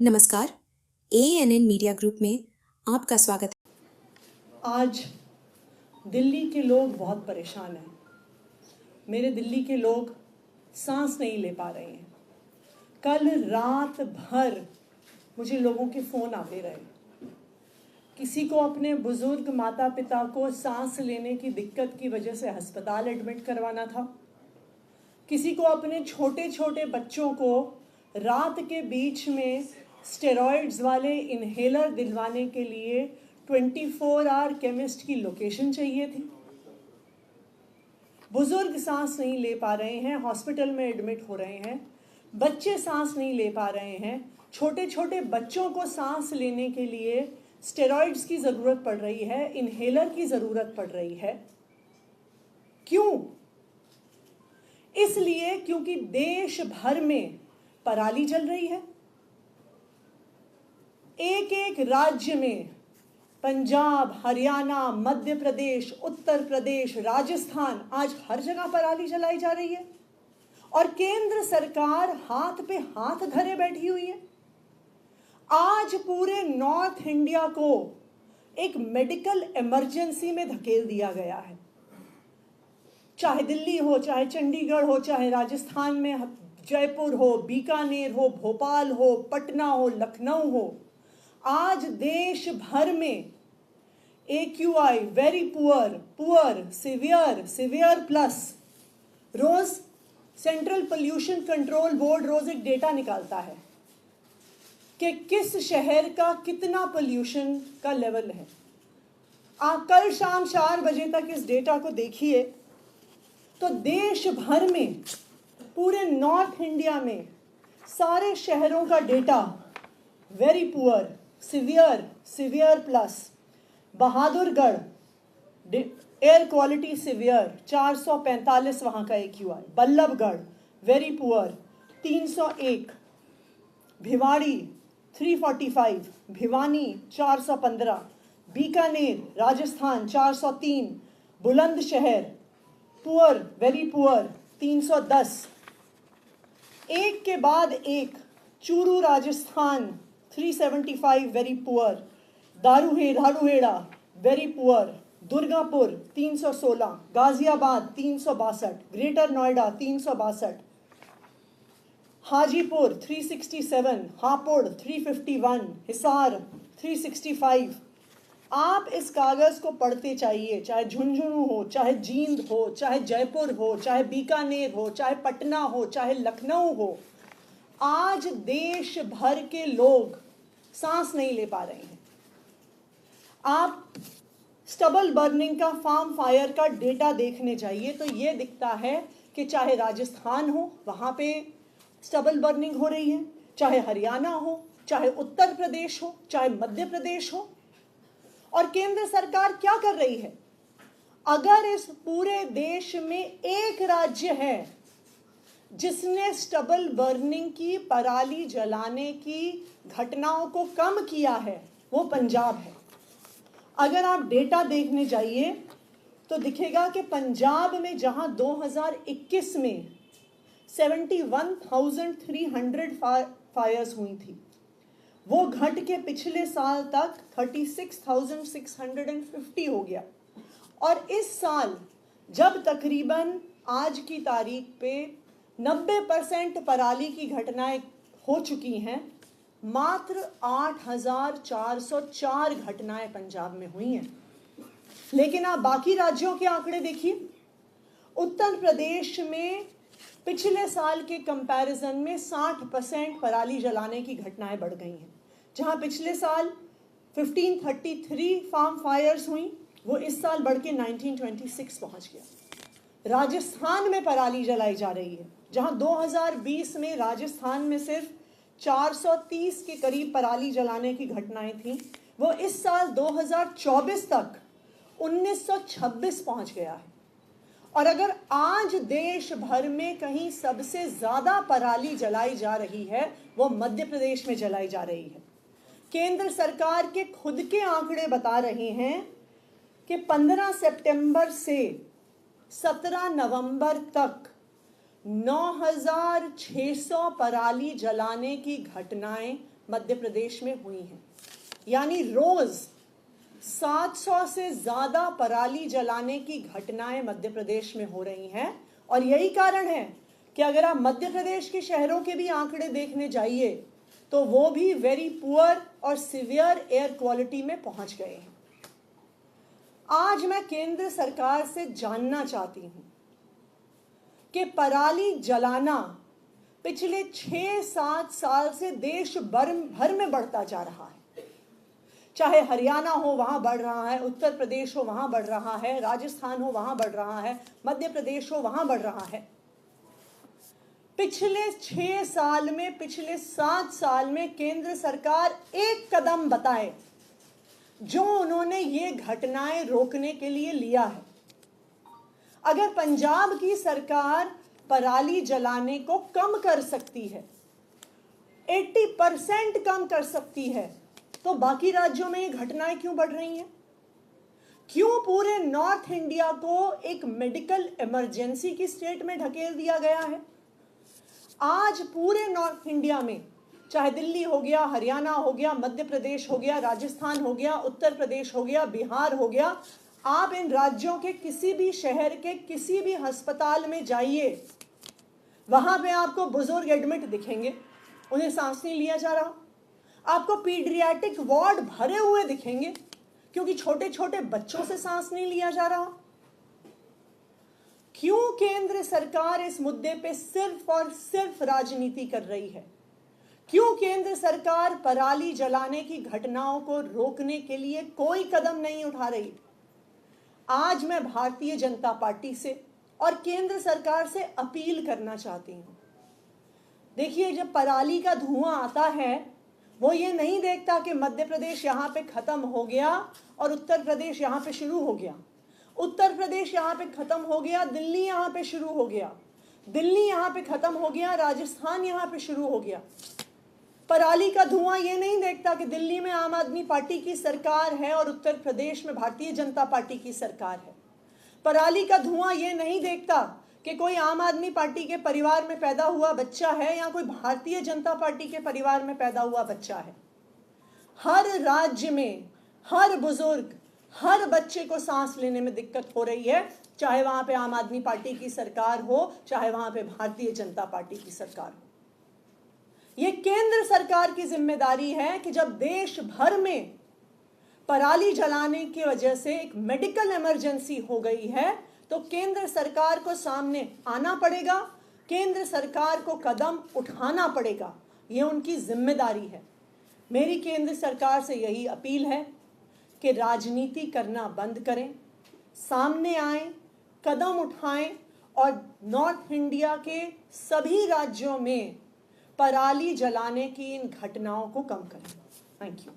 नमस्कार, ANN media group में आपका स्वागत है। आज दिल्ली के लोग बहुत परेशान हैं। मेरे दिल्ली के लोग सांस नहीं ले पा रहे हैं। कल रात भर मुझे लोगों के फ़ोन आते रहे। किसी को अपने बुज़ुर्ग माता पिता को सांस लेने की दिक्कत की वजह से अस्पताल एडमिट करवाना था। किसी को अपने छोटे छोटे बच्चों को रात के बीच में स्टेरॉइड्स वाले इन्हेलर दिलवाने के लिए 24 आवर केमिस्ट की लोकेशन चाहिए थी। बुजुर्ग सांस नहीं ले पा रहे हैं, हॉस्पिटल में एडमिट हो रहे हैं। बच्चे सांस नहीं ले पा रहे हैं। छोटे छोटे बच्चों को सांस लेने के लिए स्टेरॉइड्स की ज़रूरत पड़ रही है, इन्हेलर की ज़रूरत पड़ रही है। क्यों? इसलिए क्योंकि देश भर में पराली जल रही है। एक एक राज्य में, पंजाब, हरियाणा, मध्य प्रदेश, उत्तर प्रदेश, राजस्थान, आज हर जगह पराली जलाई जा रही है और केंद्र सरकार हाथ पे हाथ धरे बैठी हुई है। आज पूरे नॉर्थ इंडिया को एक मेडिकल इमरजेंसी में धकेल दिया गया है। चाहे दिल्ली हो, चाहे चंडीगढ़ हो, चाहे राजस्थान में जयपुर हो, बीकानेर हो, भोपाल हो, पटना हो, लखनऊ हो, आज देश भर में AQI very poor, poor, severe, severe plus, रोज सेंट्रल पोल्यूशन कंट्रोल बोर्ड रोज एक डेटा निकालता है कि किस शहर का कितना पोल्यूशन का लेवल है। आप कल शाम 4 बजे तक इस डेटा को देखिए तो देश भर में, पूरे नॉर्थ इंडिया में सारे शहरों का data very poor, severe, severe plus, Bahadurgarh air quality severe 445 वहाँ का AQI, Ballabhgarh very poor 301, Bhiwadi 345, Bhiwani 415, Bikaner Rajasthan 403, Bulandshahr poor very poor 310, एक के बाद एक, Churu Rajasthan 375 very poor, Dharuhera very poor, Durgapur 316, Ghaziabad 362, greater Noida 362, Hajipur 367, Hapur 351, Hisar 365। आप इस कागज़ को पढ़ते चाहिए, चाहे झुंझुनू हो, चाहे जींद हो, चाहे जयपुर हो, चाहे बीकानेर हो, चाहे पटना हो, चाहे लखनऊ हो। आज देश भर के लोग सांस नहीं ले पा रहे हैं। आप स्टबल बर्निंग का, फार्म फायर का डेटा देखने जाइए तो ये दिखता है कि चाहे राजस्थान हो, वहाँ पे स्टबल बर्निंग हो रही है, चाहे हरियाणा हो, चाहे उत्तर प्रदेश हो, चाहे मध्य प्रदेश हो। और केंद्र सरकार क्या कर रही है? अगर इस पूरे देश में एक राज्य है जिसने स्टबल बर्निंग की, पराली जलाने की घटनाओं को कम किया है, वो पंजाब है। अगर आप डेटा देखने जाइए तो दिखेगा कि पंजाब में जहां 2021 में 71,300 फायर्स हुई थी, वो घट के पिछले साल तक 36,650 हो गया। और इस साल जब तकरीबन आज की तारीख पे 90% पराली की घटनाएं हो चुकी हैं, मात्र 8,404 घटनाएं पंजाब में हुई हैं। लेकिन आप बाकी राज्यों के आंकड़े देखिए। उत्तर प्रदेश में पिछले साल के कंपैरिजन में 60% पराली जलाने की घटनाएं बढ़ गई हैं। जहां पिछले साल 1533 फार्म फायर्स हुई, वो इस साल बढ़ के 1926 पहुंच गया। राजस्थान में पराली जलाई जा रही है, जहां 2020 में राजस्थान में सिर्फ 430 के करीब पराली जलाने की घटनाएं थी, वो इस साल 2024 तक 1926 पहुंच गया है। और अगर आज देश भर में कहीं सबसे ज्यादा पराली जलाई जा रही है, वो मध्य प्रदेश में जलाई जा रही है। केंद्र सरकार के खुद के आंकड़े बता रहे हैं कि 15 सितंबर से 17 नवंबर तक 9,600 पराली जलाने की घटनाएं मध्य प्रदेश में हुई हैं। यानी रोज 700 से ज्यादा पराली जलाने की घटनाएं मध्य प्रदेश में हो रही हैं। और यही कारण है कि अगर आप मध्य प्रदेश के शहरों के भी आंकड़े देखने जाइए तो वो भी वेरी पुअर और सिवियर एयर क्वालिटी में पहुंच गए हैं। आज मैं केंद्र सरकार से जानना चाहती हूं कि पराली जलाना पिछले 6-7 साल से देश भर में बढ़ता जा रहा है। चाहे हरियाणा हो वहां बढ़ रहा है, उत्तर प्रदेश हो वहां बढ़ रहा है, राजस्थान हो वहां बढ़ रहा है, मध्य प्रदेश हो वहां बढ़ रहा है। पिछले 6 साल में, पिछले 7 साल में केंद्र सरकार एक कदम बताए जो उन्होंने ये घटनाएं रोकने के लिए लिया है। अगर पंजाब की सरकार पराली जलाने को कम कर सकती है, 80% कम कर सकती है, तो बाकी राज्यों में ये घटनाएं क्यों बढ़ रही हैं? क्यों पूरे नॉर्थ इंडिया को एक मेडिकल इमरजेंसी की स्टेट में ढकेल दिया गया है? आज पूरे नॉर्थ इंडिया में, चाहे दिल्ली हो गया, हरियाणा हो गया, मध्य प्रदेश हो गया, राजस्थान हो गया, उत्तर प्रदेश हो गया, बिहार हो गया, आप इन राज्यों के किसी भी शहर के किसी भी अस्पताल में जाइए, वहां पे आपको बुजुर्ग एडमिट दिखेंगे, उन्हें सांस नहीं लिया जा रहा। आपको पीडियाट्रिक वार्ड भरे हुए दिखेंगे क्योंकि छोटे छोटे बच्चों से सांस नहीं लिया जा रहा। क्यों केंद्र सरकार इस मुद्दे पे सिर्फ और सिर्फ राजनीति कर रही है? क्यों केंद्र सरकार पराली जलाने की घटनाओं को रोकने के लिए कोई कदम नहीं उठा रही? आज मैं भारतीय जनता पार्टी से और केंद्र सरकार से अपील करना चाहती हूं। देखिए, जब पराली का धुआं आता है, वो ये नहीं देखता कि मध्य प्रदेश यहां पे खत्म हो गया और उत्तर प्रदेश यहां पे शुरू हो गया, उत्तर प्रदेश यहां पे खत्म हो गया, दिल्ली यहां पे शुरू हो गया, दिल्ली यहां पे खत्म हो गया, राजस्थान यहां पे शुरू हो गया। पराली का धुआं ये नहीं देखता कि दिल्ली में आम आदमी पार्टी की सरकार है और उत्तर प्रदेश में भारतीय जनता पार्टी की सरकार है। पराली का धुआं ये नहीं देखता कि कोई आम आदमी पार्टी के परिवार में पैदा हुआ बच्चा है या कोई भारतीय जनता पार्टी के परिवार में पैदा हुआ बच्चा है। हर राज्य में हर बुजुर्ग, हर बच्चे को सांस लेने में दिक्कत हो रही है, चाहे वहां पे आम आदमी पार्टी की सरकार हो, चाहे वहां पे भारतीय जनता पार्टी की सरकार हो। ये केंद्र सरकार की जिम्मेदारी है कि जब देश भर में पराली जलाने की वजह से एक मेडिकल इमरजेंसी हो गई है, तो केंद्र सरकार को सामने आना पड़ेगा, केंद्र सरकार को कदम उठाना पड़ेगा। ये उनकी जिम्मेदारी है। मेरी केंद्र सरकार से यही अपील है कि राजनीति करना बंद करें, सामने आए, कदम उठाएं और नॉर्थ इंडिया के सभी राज्यों में पराली जलाने की इन घटनाओं को कम करें। Thank you.